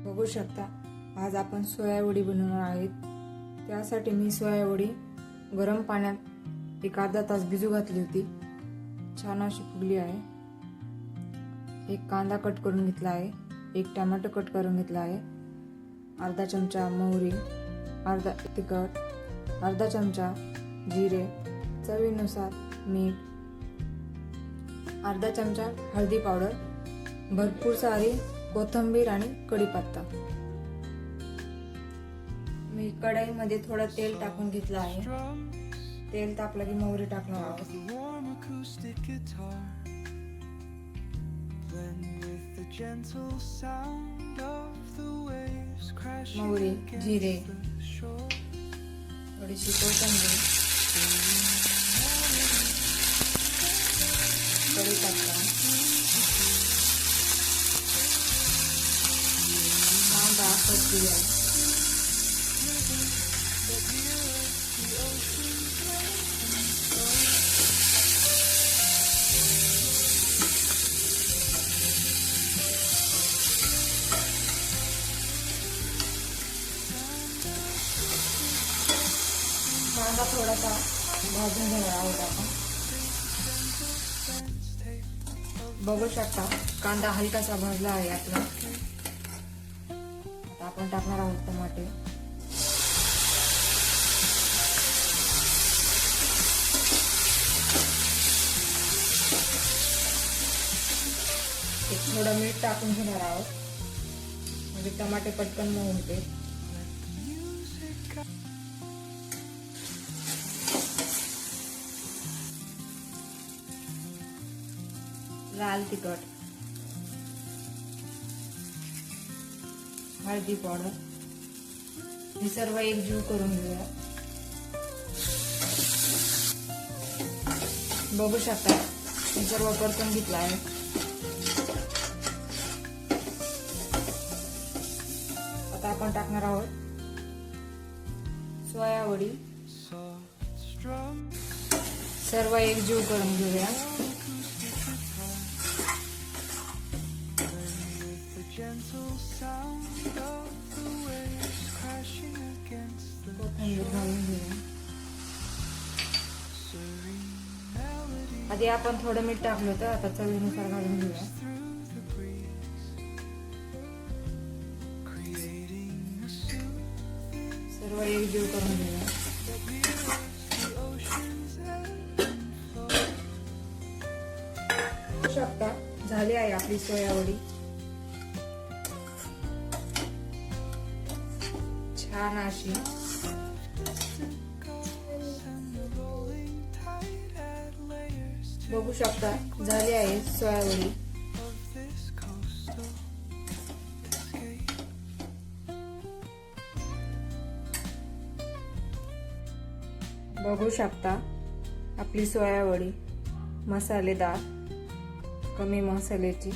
बघू शकता आज आपण सोयावडी बनवणार आहोत। त्यासाठी मी सोयावडी गरम पाण्यात एक अर्धा तास भिजू घातली होती। छान अशी फुगली आहे। एक कांदा कट करून घेतला आहे, एक टमाटर कट करून घेतला आहे, अर्धा चमचा मोहरी, अर्धा तिखट, अर्धा चमचा जिरे, चवीनुसार मीठ, अर्धा चमचा हळदी पावडर, भरपूर सारी कोथिंबीर आणि कढीपत्ता। मी कढईमध्ये थोडं तेल टाकून घेतलं आहे। तेल तापलं की मोहरी टाकणार आहोत। मोहरी, जिरे, थोडीशी कोथिंबीर, कढीपत्ता, कांदा कट केला, कांदा थोडासा भाजून घेणार आहोत आपण। बघू शकता कांदा हलकासा भाजला आहे आपला। आता आपण टाकणार आहोत टमाटे। एक थोडं मीठ टाकून घेणार आहोत म्हणजे टमाटे पटकन मऊ होते। लाल तिखट, हळदी पावडर हे सर्व एकजीव करून घेऊया। बघू शकता हे सर्व परतून घेतलं आहे। आता आपण टाकणार आहोत सोयावडी। सर्व एकजीव करून घेऊया। कोथिंबीर घालून घेऊया। आधी आपण थोडं मीठ टाकलं होतं, आता चवीनुसार घालून घेऊया। सर्व एकजीव करून घेऊया। बघू शकता झाली आहे आपली सोयावडी। छान अशी बघू शकता झाली आहे सोयावडी। बघू शकता आपली सोयावडी मसालेदार, कमी मसाल्याची